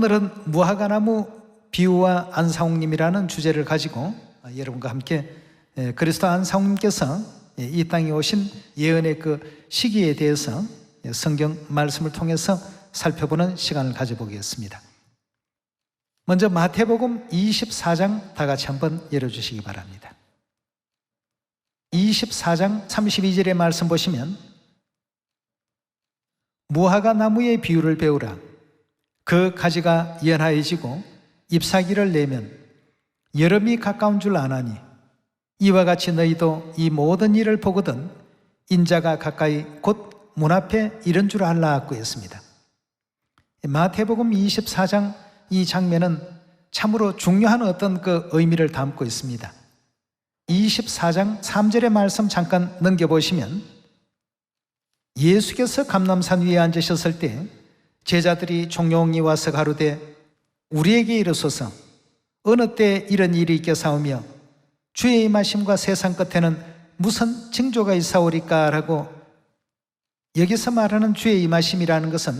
오늘은 무화과나무 비유와 안상홍님이라는 주제를 가지고 여러분과 함께 그리스도 안상홍님께서 이 땅에 오신 예언의 그 시기에 대해서 성경 말씀을 통해서 살펴보는 시간을 가져보겠습니다. 먼저 마태복음 24장 다 같이 한번 열어주시기 바랍니다. 24장 32절의 말씀 보시면 무화과 나무의 비유를 배우라. 그 가지가 연하여지고 잎사귀를 내면 여름이 가까운 줄 아나니 이와 같이 너희도 이 모든 일을 보거든 인자가 가까이 곧 문 앞에 이른 줄 알라 하고 했습니다. 마태복음 24장 이 장면은 참으로 중요한 어떤 그 의미를 담고 있습니다. 24장 3절의 말씀 잠깐 넘겨보시면 예수께서 감람산 위에 앉으셨을 때 제자들이 종용이 와서 가로되 우리에게 이르소서 어느 때 이런 일이 있겠사오며 주의 임하심과 세상 끝에는 무슨 징조가 있사오리까 라고 여기서 말하는 주의 임하심이라는 것은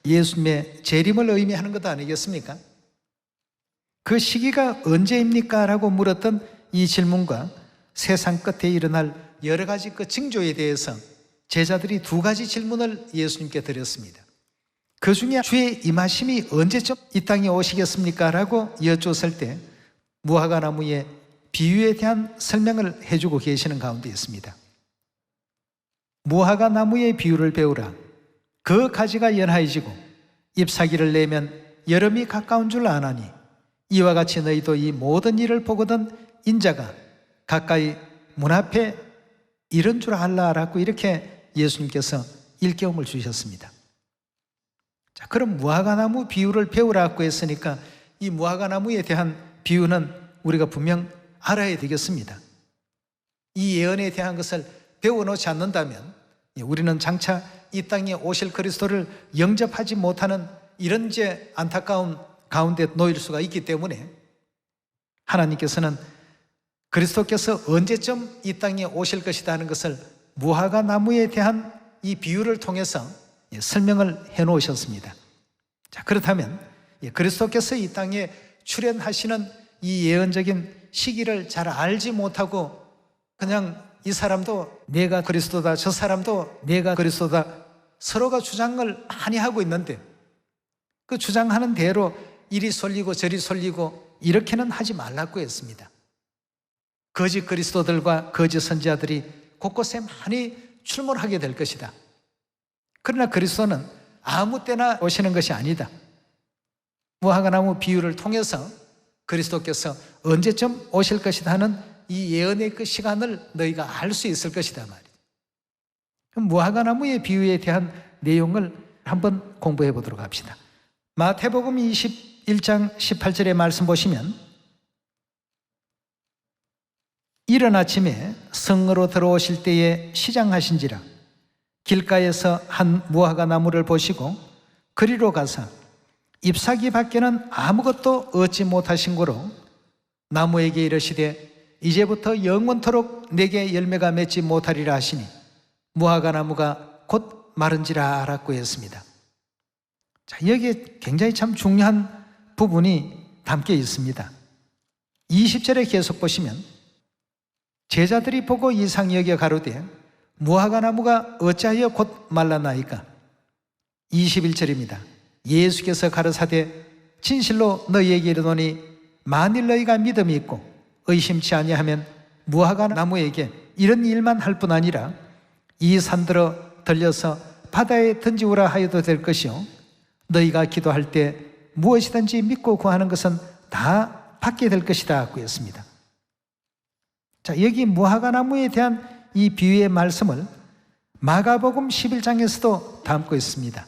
예수님의 재림을 의미하는 것 아니겠습니까? 그 시기가 언제입니까? 라고 물었던 이 질문과 세상 끝에 일어날 여러 가지 그 징조에 대해서 제자들이 두 가지 질문을 예수님께 드렸습니다. 그 중에 주의 임하심이 언제쯤 이 땅에 오시겠습니까? 라고 여쭈었을 때 무화과 나무의 비유에 대한 설명을 해주고 계시는 가운데 있습니다. 무화과 나무의 비유를 배우라. 그 가지가 연하여지고 잎사귀를 내면 여름이 가까운 줄 아나니 이와 같이 너희도 이 모든 일을 보거든 인자가 가까이 문 앞에 이른 줄 알라라고 이렇게 예수님께서 일깨움을 주셨습니다. 자, 그럼 무화과나무 비유를 배우라고 했으니까 이 무화과나무에 대한 비유는 우리가 분명 알아야 되겠습니다. 이 예언에 대한 것을 배워놓지 않는다면 우리는 장차 이 땅에 오실 그리스도를 영접하지 못하는 이런 이제 안타까운 가운데 놓일 수가 있기 때문에 하나님께서는 그리스도께서 언제쯤 이 땅에 오실 것이다 하는 것을 무화과 나무에 대한 이 비유를 통해서 설명을 해 놓으셨습니다. 자, 그렇다면 그리스도께서 이 땅에 출현하시는 이 예언적인 시기를 잘 알지 못하고 그냥 이 사람도 내가 그리스도다, 저 사람도 내가 그리스도다 서로가 주장을 많이 하고 있는데 그 주장하는 대로 이리 쏠리고 저리 쏠리고 이렇게는 하지 말라고 했습니다. 거짓 그리스도들과 거짓 선지자들이 곳곳에 많이 출몰하게 될 것이다. 그러나 그리스도는 아무 때나 오시는 것이 아니다. 무화과나무 비유를 통해서 그리스도께서 언제쯤 오실 것이다 하는 이 예언의 그 시간을 너희가 알 수 있을 것이다 말이에요. 그럼 무화과나무의 비유에 대한 내용을 한번 공부해 보도록 합시다. 마태복음 21장 18절의 말씀 보시면 이른 아침에 성으로 들어오실 때에 시장하신지라 길가에서 한 무화과 나무를 보시고 그리로 가사 잎사귀 밖에는 아무것도 얻지 못하신 고로 나무에게 이르시되 이제부터 영원토록 내게 열매가 맺지 못하리라 하시니 무화과 나무가 곧 마른지라 라고 했습니다. 자, 여기에 굉장히 참 중요한 부분이 담겨 있습니다. 20절에 계속 보시면 제자들이 보고 이상히 여겨 가로되 무화과 나무가 어찌하여 곧 말라나이까? 21절입니다. 예수께서 가르사대 진실로 너희에게 이르노니 만일 너희가 믿음이 있고 의심치 아니하면 무화과 나무에게 이런 일만 할 뿐 아니라 이 산들어 들려서 바다에 던지우라 하여도 될 것이요 너희가 기도할 때 무엇이든지 믿고 구하는 것은 다 받게 될 것이다 하고 했습니다. 자, 여기 무화과 나무에 대한 이 비유의 말씀을 마가복음 11장에서도 담고 있습니다.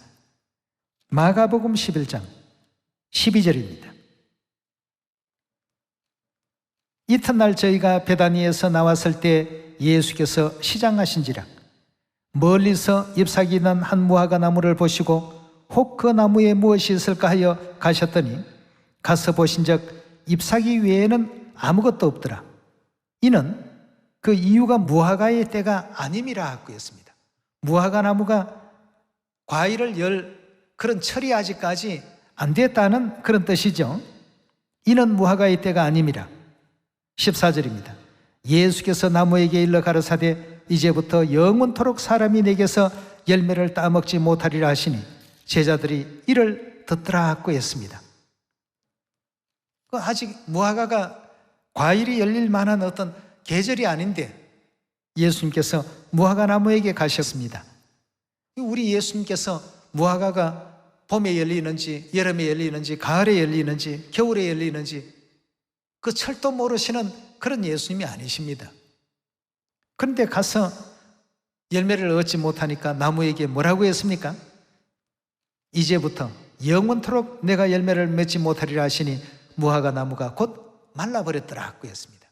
마가복음 11장 12절입니다. 이튿날 저희가 베다니에서 나왔을 때 예수께서 시장하신지라 멀리서 잎사귀 난 한 무화과 나무를 보시고 혹 그 나무에 무엇이 있을까 하여 가셨더니 가서 보신즉 잎사귀 외에는 아무것도 없더라. 이는 그 이유가 무화과의 때가 아님이라 하고 했습니다. 무화과 나무가 과일을 열 그런 철이 아직까지 안 됐다는 그런 뜻이죠. 이는 무화과의 때가 아님이라. 14절입니다. 예수께서 나무에게 일러 가라사대 이제부터 영원토록 사람이 내게서 열매를 따먹지 못하리라 하시니 제자들이 이를 듣더라고 했습니다. 아직 무화과가 과일이 열릴 만한 어떤 계절이 아닌데 예수님께서 무화과 나무에게 가셨습니다. 우리 예수님께서 무화과가 봄에 열리는지 여름에 열리는지 가을에 열리는지 겨울에 열리는지 그 철도 모르시는 그런 예수님이 아니십니다. 그런데 가서 열매를 얻지 못하니까 나무에게 뭐라고 했습니까? 이제부터 영원토록 내가 열매를 맺지 못하리라 하시니 무화과 나무가 곧 말라버렸더라고 했습니다.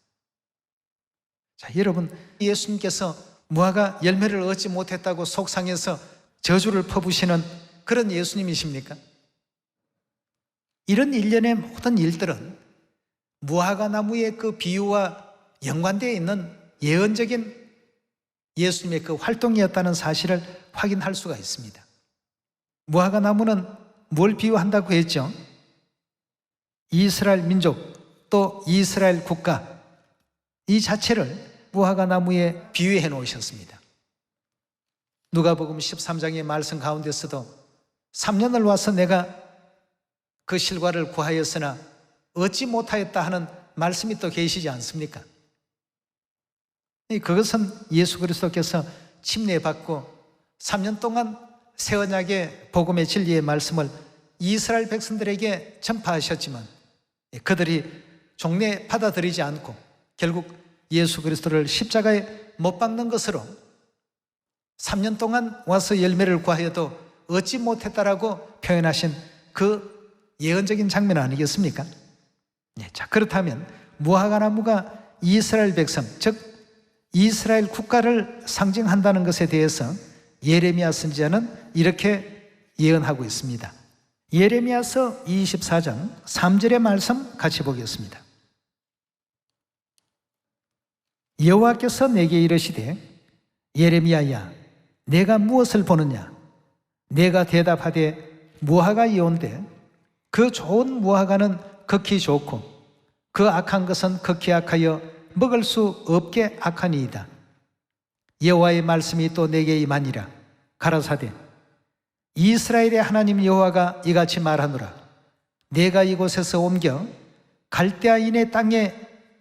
자, 여러분, 예수님께서 무화과 열매를 얻지 못했다고 속상해서 저주를 퍼부시는 그런 예수님이십니까? 이런 일련의 모든 일들은 무화과 나무의 그 비유와 연관되어 있는 예언적인 예수님의 그 활동이었다는 사실을 확인할 수가 있습니다. 무화과 나무는 뭘 비유한다고 했죠? 이스라엘 민족 또 이스라엘 국가 이 자체를 무화과 나무에 비유해 놓으셨습니다. 누가복음 13장의 말씀 가운데서도 3년을 와서 내가 그 실과를 구하였으나 얻지 못하였다 하는 말씀이 또 계시지 않습니까? 그것은 예수 그리스도께서 침례받고 3년 동안 새 언약의 복음의 진리의 말씀을 이스라엘 백성들에게 전파하셨지만 그들이 종래 받아들이지 않고 결국 예수 그리스도를 십자가에 못 박는 것으로 3년 동안 와서 열매를 구하여도 얻지 못했다라고 표현하신 그 예언적인 장면 아니겠습니까? 자, 그렇다면 무화과 나무가 이스라엘 백성, 즉 이스라엘 국가를 상징한다는 것에 대해서 예레미야 선지자는 이렇게 예언하고 있습니다. 예레미야서 24장 3절의 말씀 같이 보겠습니다. 여호와께서 내게 이르시되 예레미야야 내가 무엇을 보느냐? 내가 대답하되 무화과이온데 그 좋은 무화과는 극히 좋고 그 악한 것은 극히 악하여 먹을 수 없게 악하니이다. 여호와의 말씀이 또 내게 임하니라. 가라사대 이스라엘의 하나님 여호와가 이같이 말하노라. 내가 이곳에서 옮겨 갈대아인의 땅에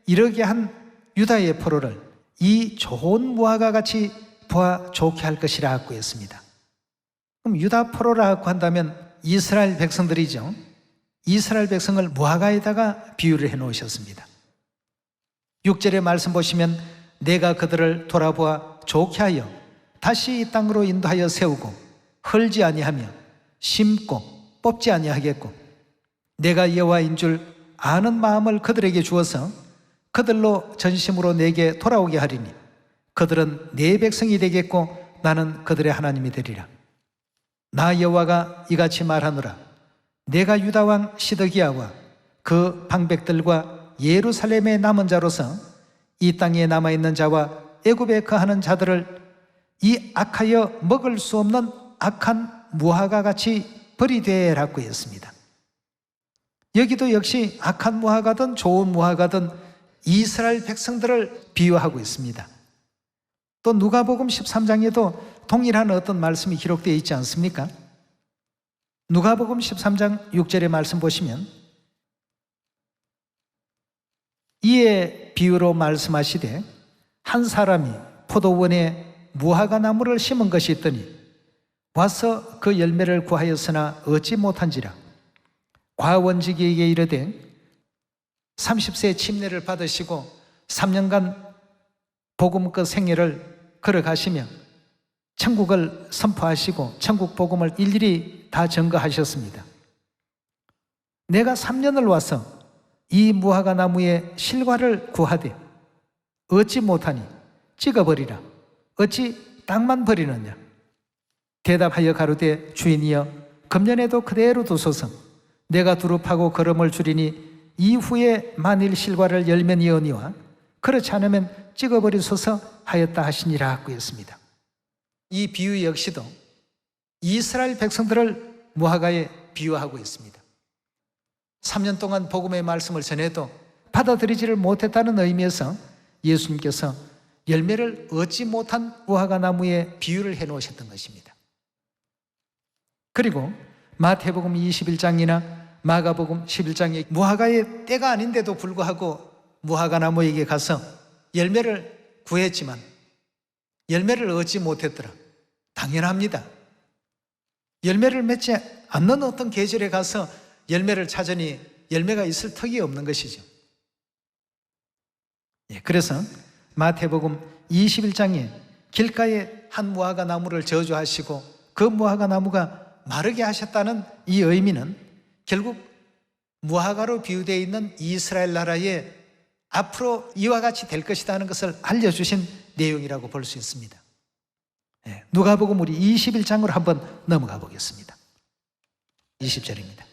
이르게 한 유다의 포로를 이 좋은 무화과 같이 보아 좋게 할 것이라 하고 했습니다. 그럼 유다 포로라고 한다면 이스라엘 백성들이죠. 이스라엘 백성을 무화과에다가 비유를 해 놓으셨습니다. 6절의 말씀 보시면 내가 그들을 돌아보아 좋게 하여 다시 이 땅으로 인도하여 세우고 헐지 아니하며 심고 뽑지 아니하겠고 내가 여호와인 줄 아는 마음을 그들에게 주어서 그들로 전심으로 내게 돌아오게 하리니 그들은 내 백성이 되겠고 나는 그들의 하나님이 되리라. 나 여호와가 이같이 말하노라. 내가 유다 왕 시드기야와 그 방백들과 예루살렘의 남은 자로서 이 땅에 남아있는 자와 애굽에 거하는 자들을 이 악하여 먹을 수 없는 악한 무화과 같이 버리되라고 했습니다. 여기도 역시 악한 무화과든 좋은 무화과든 이스라엘 백성들을 비유하고 있습니다. 또 누가복음 13장에도 동일한 어떤 말씀이 기록되어 있지 않습니까? 누가복음 13장 6절의 말씀 보시면 이에 비유로 말씀하시되 한 사람이 포도원에 무화과 나무를 심은 것이 있더니 와서 그 열매를 구하였으나 얻지 못한지라. 과원지기에게 이르되 30세 침례를 받으시고 3년간 복음의 생애를 걸어가시며 천국을 선포하시고 천국 복음을 일일이 다 증거하셨습니다. 내가 3년을 와서 이 무화과 나무의 실과를 구하되 얻지 못하니 찍어버리라. 어찌 땅만 버리느냐? 대답하여 가로되 주인이여 금년에도 그대로 두소서. 내가 두릅하고 걸음을 줄이니 이후에 만일 실과를 열면이오니와 그렇지 않으면 찍어버리소서 하였다 하시니라 하고 했습니다. 이 비유 역시도 이스라엘 백성들을 무화과에 비유하고 있습니다. 3년 동안 복음의 말씀을 전해도 받아들이지를 못했다는 의미에서 예수님께서 열매를 얻지 못한 무화과 나무에 비유를 해 놓으셨던 것입니다. 그리고 마태복음 21장이나 마가복음 11장에 무화과의 때가 아닌데도 불구하고 무화과 나무에게 가서 열매를 구했지만 열매를 얻지 못했더라. 당연합니다. 열매를 맺지 않는 어떤 계절에 가서 열매를 찾으니 열매가 있을 턱이 없는 것이죠. 그래서 마태복음 21장에 길가에 한 무화과 나무를 저주하시고 그 무화과 나무가 마르게 하셨다는 이 의미는 결국 무화과로 비유되어 있는 이스라엘 나라에 앞으로 이와 같이 될 것이다 하는 것을 알려주신 내용이라고 볼 수 있습니다. 누가복음 우리 21장으로 한번 넘어가 보겠습니다. 20절입니다.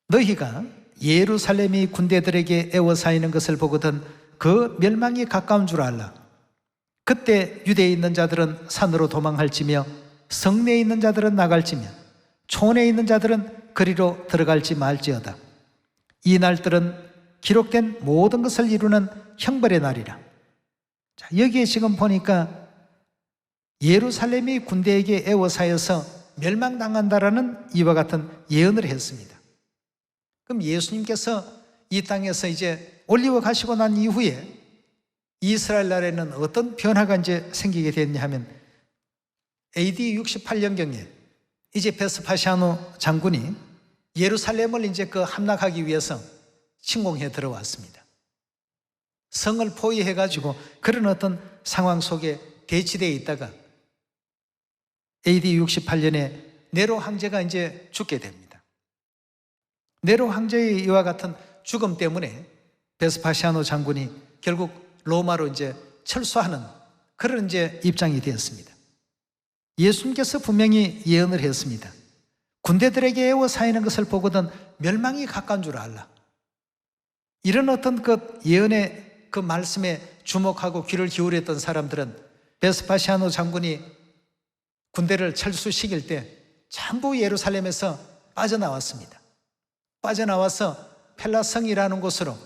너희가 예루살렘이 군대들에게 에워싸이는 것을 보거든 그 멸망이 가까운 줄 알라. 그때 유대에 있는 자들은 산으로 도망할지며 성내에 있는 자들은 나갈지며 촌에 있는 자들은 그리로 들어갈지 말지어다. 이 날들은 기록된 모든 것을 이루는 형벌의 날이라. 자, 여기에 지금 보니까 예루살렘이 군대에게 에워싸여서 멸망당한다라는 이와 같은 예언을 했습니다. 그럼 예수님께서 이 땅에서 이제 올리워 가시고 난 이후에 이스라엘 나라에는 어떤 변화가 이제 생기게 됐냐 하면 AD 68년경에 이제 베스파시아노 장군이 예루살렘을 이제 함락하기 위해서 침공해 들어왔습니다. 성을 포위해 가지고 그런 어떤 상황 속에 대치되어 있다가 AD 68년에 네로 황제가 이제 죽게 됩니다. 네로 황제의 이와 같은 죽음 때문에 베스파시아노 장군이 결국 로마로 이제 철수하는 그런 이제 입장이 되었습니다. 예수님께서 분명히 예언을 했습니다. 군대들에게 에워싸이는 것을 보거든 멸망이 가까운 줄 알라. 이런 어떤 그 예언의 그 말씀에 주목하고 귀를 기울였던 사람들은 베스파시아노 장군이 군대를 철수시킬 때 전부 예루살렘에서 빠져나왔습니다. 빠져나와서 펠라성이라는 곳으로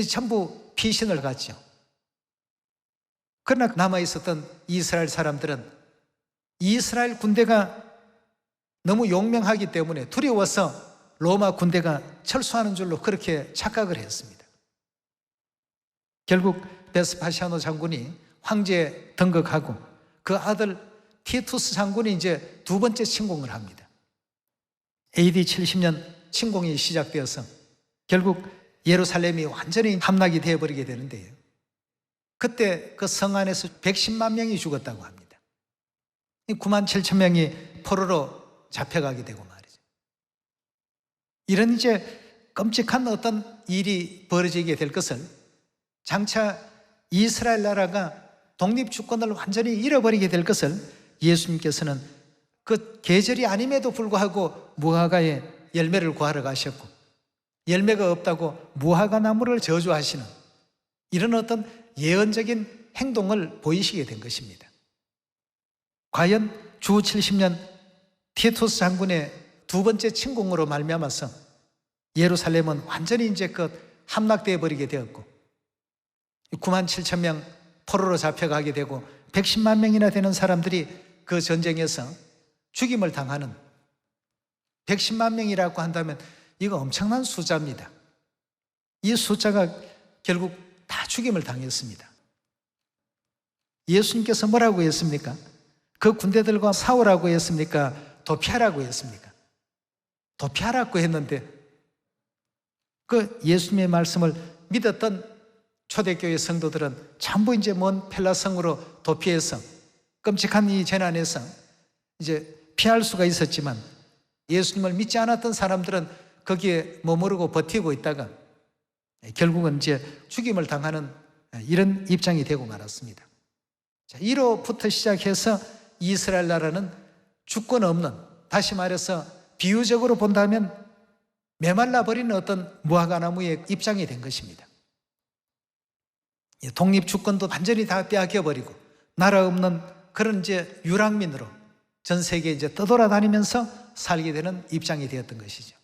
전부 피신을 갔죠. 그러나 남아있었던 이스라엘 사람들은 이스라엘 군대가 너무 용맹하기 때문에 두려워서 로마 군대가 철수하는 줄로 그렇게 착각을 했습니다. 결국 베스파시아노 장군이 황제에 등극하고 그 아들 티투스 장군이 이제 두 번째 침공을 합니다. AD 70년 침공이 시작되어서 결국 예루살렘이 완전히 함락이 되어버리게 되는데요. 그때 그 성 안에서 110만 명이 죽었다고 합니다. 9만 7천 명이 포로로 잡혀가게 되고 말이죠. 이런 이제 끔찍한 어떤 일이 벌어지게 될 것을 장차 이스라엘 나라가 독립주권을 완전히 잃어버리게 될 것을 예수님께서는 그 계절이 아님에도 불구하고 무화과에 열매를 구하러 가셨고 열매가 없다고 무화과 나무를 저주하시는 이런 어떤 예언적인 행동을 보이시게 된 것입니다. 과연 주 70년 티투스 장군의 두 번째 침공으로 말미암아서 예루살렘은 완전히 이제 함락되어 버리게 되었고 9만 7천 명 포로로 잡혀가게 되고 110만 명이나 되는 사람들이 그 전쟁에서 죽임을 당하는 110만 명이라고 한다면 이거 엄청난 숫자입니다. 이 숫자가 결국 다 죽임을 당했습니다. 예수님께서 뭐라고 했습니까? 그 군대들과 싸우라고 했습니까? 도피하라고 했습니까? 도피하라고 했는데 그 예수님의 말씀을 믿었던 초대교회 성도들은 전부 이제 먼 펠라성으로 도피해서 끔찍한 이 재난에서 이제 피할 수가 있었지만 예수님을 믿지 않았던 사람들은 거기에 머무르고 버티고 있다가 결국은 이제 죽임을 당하는 이런 입장이 되고 말았습니다. 자, 이로부터 시작해서 이스라엘 나라는 주권 없는, 다시 말해서 비유적으로 본다면 메말라 버리는 어떤 무화과 나무의 입장이 된 것입니다. 독립 주권도 완전히 다 빼앗겨 버리고 나라 없는 그런 이제 유랑민으로 전 세계에 이제 떠돌아다니면서 살게 되는 입장이 되었던 것이죠.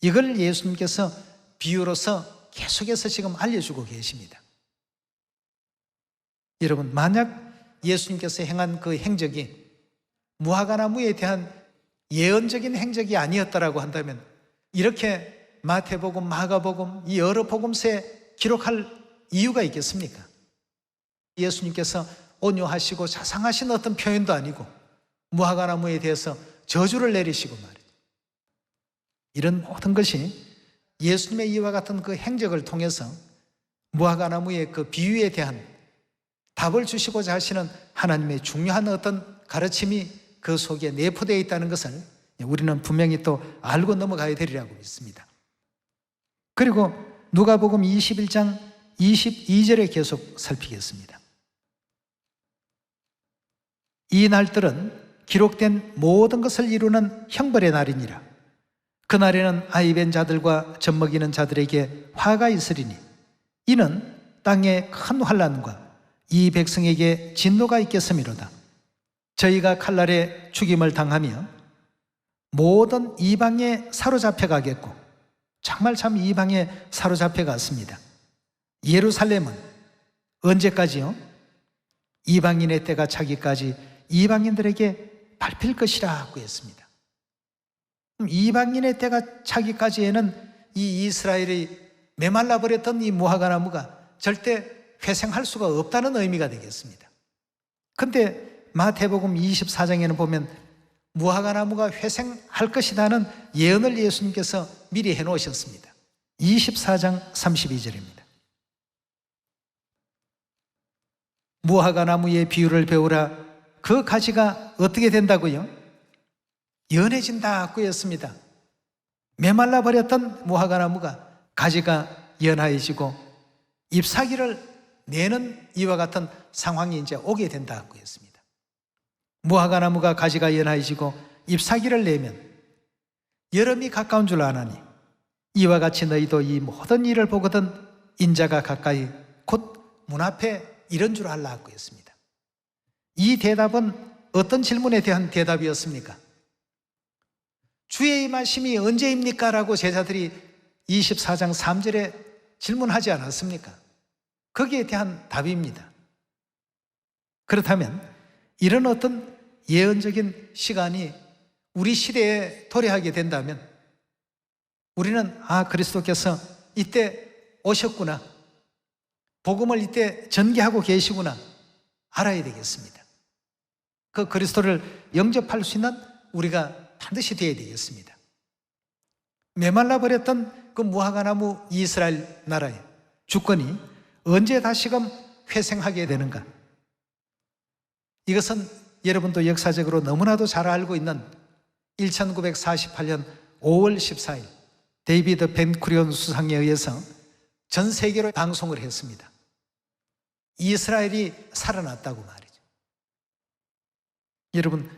이걸 예수님께서 비유로서 계속해서 지금 알려주고 계십니다. 여러분, 만약 예수님께서 행한 그 행적이 무화과나무에 대한 예언적인 행적이 아니었다라고 한다면 이렇게 마태복음, 마가복음, 이 여러 복음서에 기록할 이유가 있겠습니까? 예수님께서 온유하시고 자상하신 어떤 표현도 아니고 무화과나무에 대해서 저주를 내리시고 말이죠. 이런 모든 것이 예수님의 이와 같은 그 행적을 통해서 무화과나무의 그 비유에 대한 답을 주시고자 하시는 하나님의 중요한 어떤 가르침이 그 속에 내포되어 있다는 것을 우리는 분명히 또 알고 넘어가야 되리라고 믿습니다. 그리고 누가복음 21장 22절에 계속 살피겠습니다. 이 날들은 기록된 모든 것을 이루는 형벌의 날이니라. 그날에는 아이벤 자들과 젖먹이는 자들에게 화가 있으리니 이는 땅에 큰 환난과 이 백성에게 진노가 있겠음이로다. 저희가 칼날에 죽임을 당하며 모든 이방에 사로잡혀 가겠고, 정말 참 이방에 사로잡혀 갔습니다. 예루살렘은 언제까지요? 이방인의 때가 차기까지 이방인들에게 밟힐 것이라고 했습니다. 이방인의 때가 차기까지에는 이 이스라엘이 메말라 버렸던 이 무화과나무가 절대 회생할 수가 없다는 의미가 되겠습니다. 근데 마태복음 24장에는 보면 무화과나무가 회생할 것이라는 예언을 예수님께서 미리 해놓으셨습니다. 24장 32절입니다. 무화과나무의 비유를 배우라. 그 가지가 어떻게 된다고요? 연해진다고 했습니다. 메말라 버렸던 무화과나무가 가지가 연하해지고 잎사귀를 내는 이와 같은 상황이 이제 오게 된다고 했습니다. 무화과나무가 가지가 연하해지고 잎사귀를 내면 여름이 가까운 줄 아나니 이와 같이 너희도 이 모든 일을 보거든 인자가 가까이 곧 문 앞에 이런 줄 알라고 했습니다. 이 대답은 어떤 질문에 대한 대답이었습니까? 주의 임하심이 언제입니까? 라고 제자들이 24장 3절에 질문하지 않았습니까? 거기에 대한 답입니다. 그렇다면 이런 어떤 예언적인 시간이 우리 시대에 도래하게 된다면 우리는 그리스도께서 이때 오셨구나, 복음을 이때 전개하고 계시구나 알아야 되겠습니다. 그 그리스도를 영접할 수 있는 우리가 반드시 되어야 되겠습니다. 메말라 버렸던 그 무화과나무 이스라엘 나라의 주권이 언제 다시금 회생하게 되는가? 이것은 여러분도 역사적으로 너무나도 잘 알고 있는 1948년 5월 14일 데이비드 벤쿠리온 수상에 의해서 전 세계로 방송을 했습니다. 이스라엘이 살아났다고 말이죠. 여러분,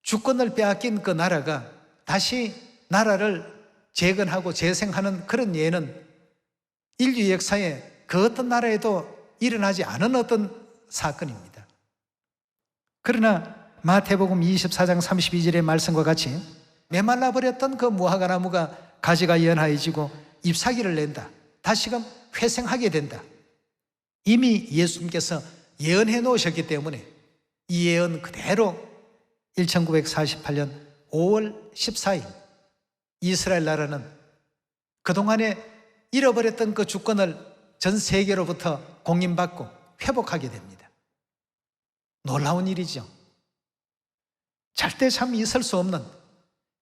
주권을 빼앗긴 그 나라가 다시 나라를 재건하고 재생하는 그런 예는 인류 역사에 그 어떤 나라에도 일어나지 않은 어떤 사건입니다. 그러나 마태복음 24장 32절의 말씀과 같이 메말라 버렸던 그 무화과나무가 가지가 연하해지고 잎사귀를 낸다, 다시금 회생하게 된다, 이미 예수님께서 예언해 놓으셨기 때문에 이 예언 그대로 1948년 5월 14일 이스라엘 나라는 그동안에 잃어버렸던 그 주권을 전 세계로부터 공인받고 회복하게 됩니다. 놀라운 일이죠. 절대 참 있을 수 없는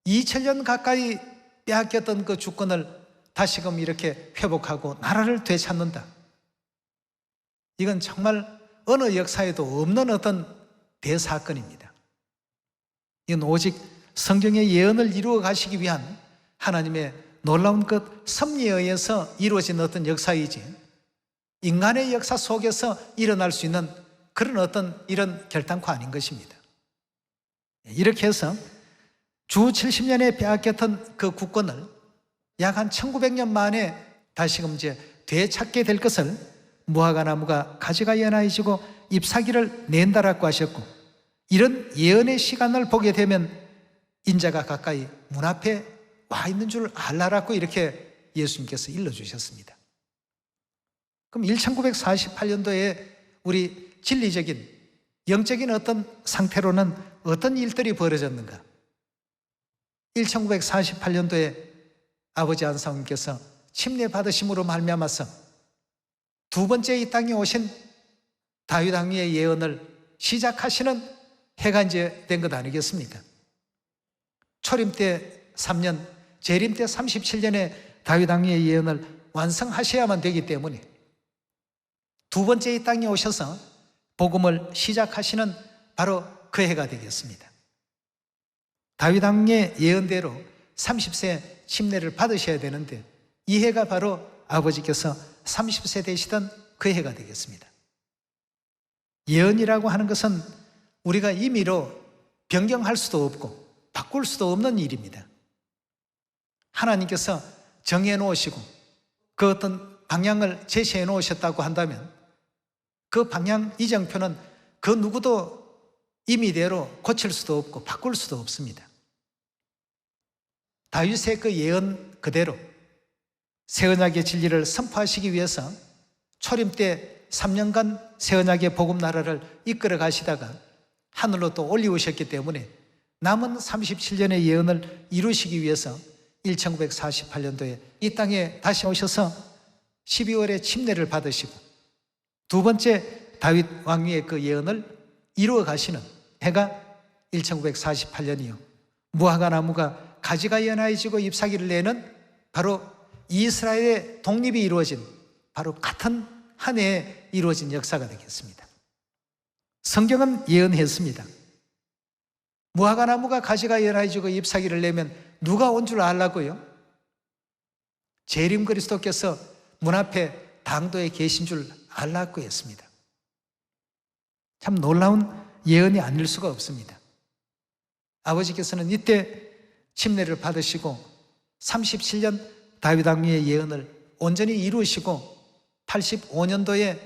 2000년 가까이 빼앗겼던 그 주권을 다시금 이렇게 회복하고 나라를 되찾는다. 이건 정말 어느 역사에도 없는 어떤 대사건입니다. 이건 오직 성경의 예언을 이루어 가시기 위한 하나님의 놀라운 것 섭리에 의해서 이루어진 어떤 역사이지 인간의 역사 속에서 일어날 수 있는 그런 어떤 이런 결단코 아닌 것입니다. 이렇게 해서 주 70년에 빼앗겼던 그 국권을 약 한 1900년 만에 다시금 이제 되찾게 될 것을 무화과나무가 가지가 연하해지고 잎사귀를 낸다라고 하셨고 이런 예언의 시간을 보게 되면 인자가 가까이 문 앞에 와 있는 줄 알라라고 이렇게 예수님께서 일러주셨습니다. 그럼 1948년도에 우리 진리적인 영적인 어떤 상태로는 어떤 일들이 벌어졌는가? 1948년도에 아버지 안상님께서 침례 받으심으로 말미암아서 두 번째 이 땅에 오신 다윗 왕의 예언을 시작하시는 해가 이제 된 것 아니겠습니까? 초림 때 3년, 재림 때 37년에 다윗 왕의 예언을 완성하셔야만 되기 때문에 두 번째 이 땅에 오셔서 복음을 시작하시는 바로 그 해가 되겠습니다. 다윗 왕의 예언대로 30세 침례를 받으셔야 되는데 이 해가 바로 아버지께서 30세 되시던 그 해가 되겠습니다. 예언이라고 하는 것은 우리가 임의로 변경할 수도 없고 바꿀 수도 없는 일입니다. 하나님께서 정해 놓으시고 그 어떤 방향을 제시해 놓으셨다고 한다면 그 방향 이정표는 그 누구도 임의대로 고칠 수도 없고 바꿀 수도 없습니다. 다윗의 그 예언 그대로 새 언약의 진리를 선포하시기 위해서 초림 때 3년간 새 언약의 복음 나라를 이끌어 가시다가 하늘로 또 올리우셨기 때문에 남은 37년의 예언을 이루시기 위해서 1948년도에 이 땅에 다시 오셔서 12월에 침례를 받으시고 두 번째 다윗 왕위의 그 예언을 이루어 가시는 해가 1948년이요. 무화과 나무가 가지가 연하여지고 잎사귀를 내는 바로 이스라엘의 독립이 이루어진 바로 같은 한 해에 이루어진 역사가 되겠습니다. 성경은 예언했습니다. 무화과 나무가 가지가 연하여지고 잎사귀를 내면 누가 온 줄 알라고요? 재림 그리스도께서 문 앞에 당도에 계신 줄 알라고 했습니다. 참 놀라운 예언이 아닐 수가 없습니다. 아버지께서는 이때 침례를 받으시고 37년 다윗 왕의 예언을 온전히 이루시고 85년도에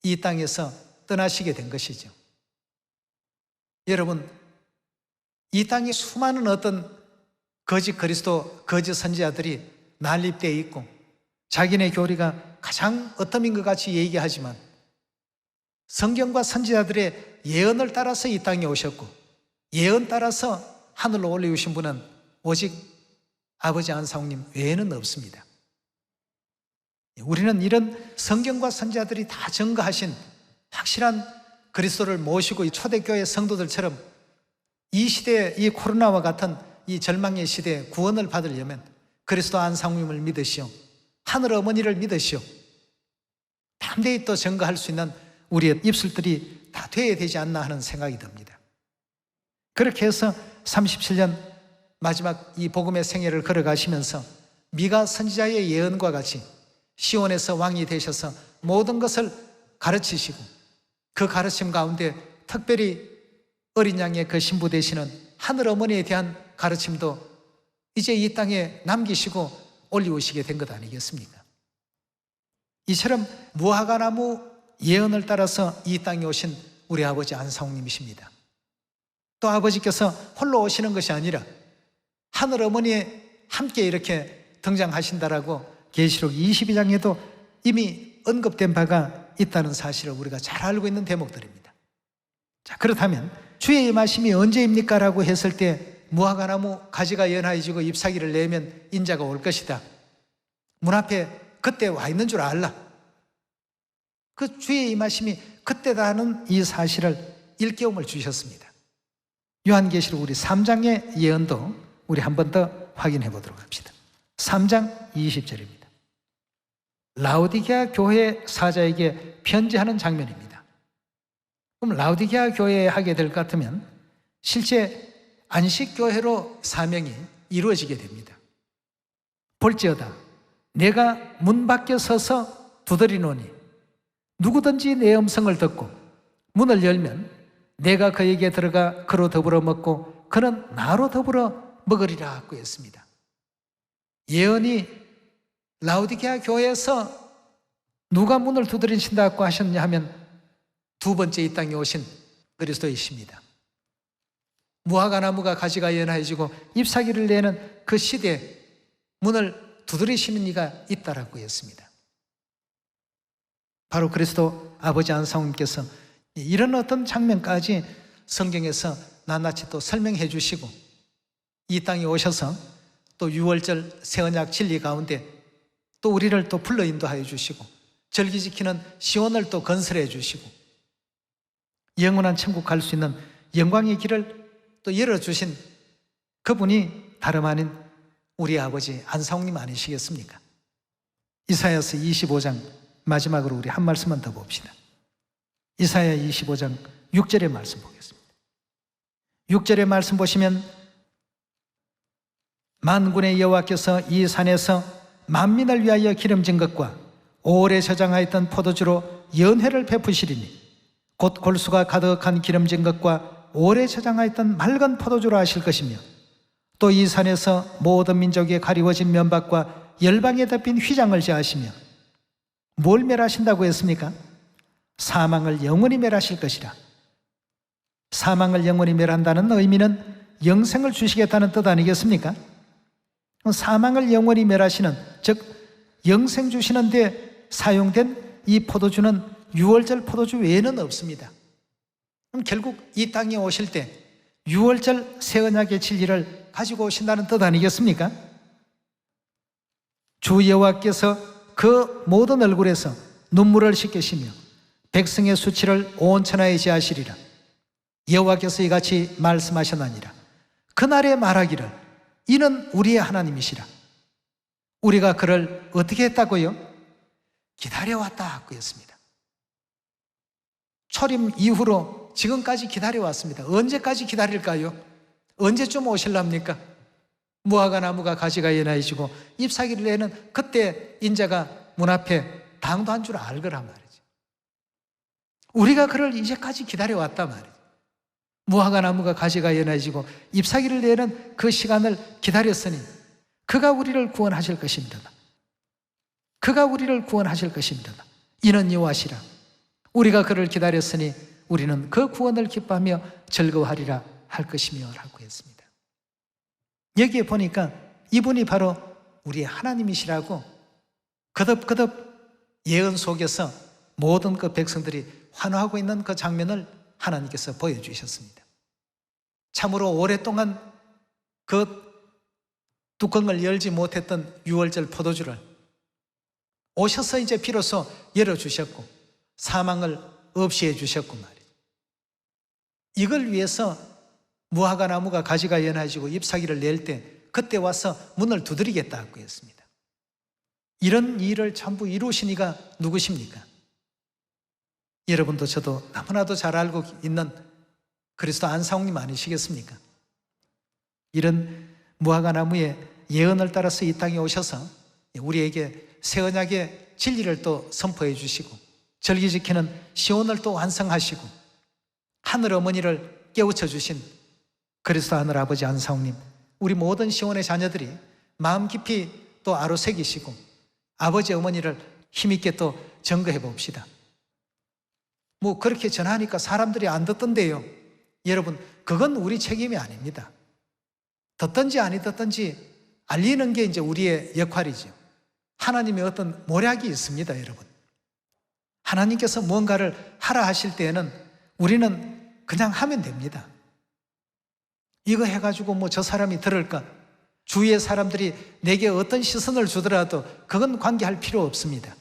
이 땅에서 떠나시게 된 것이죠. 여러분, 이 땅에 수많은 어떤 거짓 그리스도, 거짓 선지자들이 난립되어 있고 자기네 교리가 가장 어떠인 것 같이 얘기하지만 성경과 선지자들의 예언을 따라서 이 땅에 오셨고 예언 따라서 하늘로 올리우신 분은 오직 아버지 안상님 외에는 없습니다. 우리는 이런 성경과 선지자들이 다 증거하신 확실한 그리스도를 모시고 이 초대교회 성도들처럼 이 시대에 이 코로나와 같은 이 절망의 시대에 구원을 받으려면 그리스도 안상님을 믿으시오, 하늘 어머니를 믿으시오, 담대히 또 증거할 수 있는 우리의 입술들이 다 돼야 되지 않나 하는 생각이 듭니다. 그렇게 해서 37년 마지막 이 복음의 생애를 걸어가시면서 미가 선지자의 예언과 같이 시온에서 왕이 되셔서 모든 것을 가르치시고 그 가르침 가운데 특별히 어린 양의 그 신부 되시는 하늘 어머니에 대한 가르침도 이제 이 땅에 남기시고 올리우시게 된 것 아니겠습니까? 이처럼 무화과 나무 예언을 따라서 이 땅에 오신 우리 아버지 안상님이십니다. 또 아버지께서 홀로 오시는 것이 아니라 하늘 어머니에 함께 이렇게 등장하신다라고 계시록 22장에도 이미 언급된 바가 있다는 사실을 우리가 잘 알고 있는 대목들입니다. 자, 그렇다면 주의 임하심이 언제입니까? 라고 했을 때 무화과 나무 가지가 연하여지고 잎사귀를 내면 인자가 올 것이다. 문 앞에 그때 와 있는 줄 알라. 그 주의 임하심이 그때다는 이 사실을 일깨움을 주셨습니다. 요한계시록 우리 3장의 예언도 우리 한 번 더 확인해 보도록 합시다. 3장 20절입니다. 라오디게아 교회 사자에게 편지하는 장면입니다. 그럼 라오디게아 교회에 하게 될 것 같으면 실제 안식교회로 사명이 이루어지게 됩니다. 볼지어다 내가 문 밖에 서서 두드리노니 누구든지 내 음성을 듣고 문을 열면 내가 그에게 들어가 그로 더불어 먹고 그는 나로 더불어 먹으리라 하고 했습니다. 예언이 라오디게아 교회에서 누가 문을 두드리신다고 하셨냐 하면 두 번째 이 땅에 오신 그리스도이십니다. 무화과 나무가 가지가 연하여지고 잎사귀를 내는 그 시대에 문을 두드리시는 이가 있다라고 했습니다. 바로 그리스도 아버지 안상훈께서 이런 어떤 장면까지 성경에서 낱낱이 또 설명해 주시고 이 땅에 오셔서 또 유월절 새언약 진리 가운데 또 우리를 또 불러 인도하여 주시고 절기 지키는 시온을 또 건설해 주시고 영원한 천국 갈 수 있는 영광의 길을 또 열어주신 그분이 다름 아닌 우리 아버지 안상훈님 아니시겠습니까? 이사야서 25장 마지막으로 우리 한 말씀만 더 봅시다. 이사야 25장 6절의 말씀 보겠습니다. 6절의 말씀 보시면 만군의 여호와께서 이 산에서 만민을 위하여 기름진 것과 오래 저장하였던 포도주로 연회를 베푸시리니 곧 골수가 가득한 기름진 것과 오래 저장하였던 맑은 포도주로 하실 것이며 또 이 산에서 모든 민족의 가리워진 면박과 열방에 덮인 휘장을 제하시며 뭘 멸하신다고 했습니까? 사망을 영원히 멸하실 것이라. 사망을 영원히 멸한다는 의미는 영생을 주시겠다는 뜻 아니겠습니까? 사망을 영원히 멸하시는, 즉 영생 주시는 데 사용된 이 포도주는 유월절 포도주 외에는 없습니다. 그럼 결국 이 땅에 오실 때 유월절 새언약의 진리를 가지고 오신다는 뜻 아니겠습니까? 주 여호와께서 그 모든 얼굴에서 눈물을 씻기시며 백성의 수치를 온 천하에 제하시리라. 여호와께서 이같이 말씀하셨나니라. 그날에 말하기를 이는 우리의 하나님이시라. 우리가 그를 어떻게 했다고요? 기다려왔다 하고 했습니다. 초림 이후로 지금까지 기다려왔습니다. 언제까지 기다릴까요? 언제쯤 오실랍니까? 무화과 나무가 가지가 연하여지고 잎사귀를 내는 그때 인자가 문 앞에 당도한 줄 알거란 말이죠. 우리가 그를 이제까지 기다려왔단 말이죠. 무화과 나무가 가지가 연해지고 잎사귀를 내는 그 시간을 기다렸으니 그가 우리를 구원하실 것입니다. 그가 우리를 구원하실 것입니다. 이는 여호와시라. 우리가 그를 기다렸으니 우리는 그 구원을 기뻐하며 즐거워하리라 할 것이며 라고 했습니다. 여기에 보니까 이분이 바로 우리의 하나님이시라고 거듭거듭 예언 속에서 모든 그 백성들이 환호하고 있는 그 장면을 하나님께서 보여주셨습니다. 참으로 오랫동안 그 뚜껑을 열지 못했던 유월절 포도주를 오셔서 이제 비로소 열어주셨고 사망을 없이 해주셨고 말이죠. 이걸 위해서 무화과 나무가 가지가 연해지고 잎사귀를 낼 때 그때 와서 문을 두드리겠다고 했습니다. 이런 일을 전부 이루신 이가 누구십니까? 여러분도 저도 너무나도 잘 알고 있는 그리스도 안상훈님 아니시겠습니까? 이런 무화과 나무의 예언을 따라서 이 땅에 오셔서 우리에게 새 언약의 진리를 또 선포해 주시고 절기 지키는 시온을 또 완성하시고 하늘 어머니를 깨우쳐 주신 그리스도 하늘 아버지 안상훈님, 우리 모든 시온의 자녀들이 마음 깊이 또 아로새기시고 아버지 어머니를 힘있게 또 증거해 봅시다. 뭐 그렇게 전하니까 사람들이 안 듣던데요. 여러분, 그건 우리 책임이 아닙니다. 듣든지 아니 듣든지 알리는 게 이제 우리의 역할이죠. 하나님의 어떤 모략이 있습니다, 여러분. 하나님께서 무언가를 하라 하실 때에는 우리는 그냥 하면 됩니다. 이거 해가지고 뭐 저 사람이 들을까? 주위의 사람들이 내게 어떤 시선을 주더라도 그건 관계할 필요 없습니다.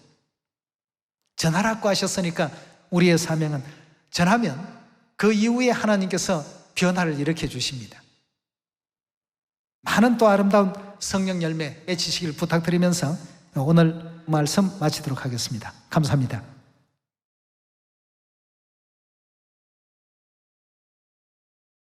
전하라고 하셨으니까 우리의 사명은 전하면 그 이후에 하나님께서 변화를 일으켜 주십니다. 많은 또 아름다운 성령 열매 맺히시길 부탁드리면서 오늘 말씀 마치도록 하겠습니다. 감사합니다.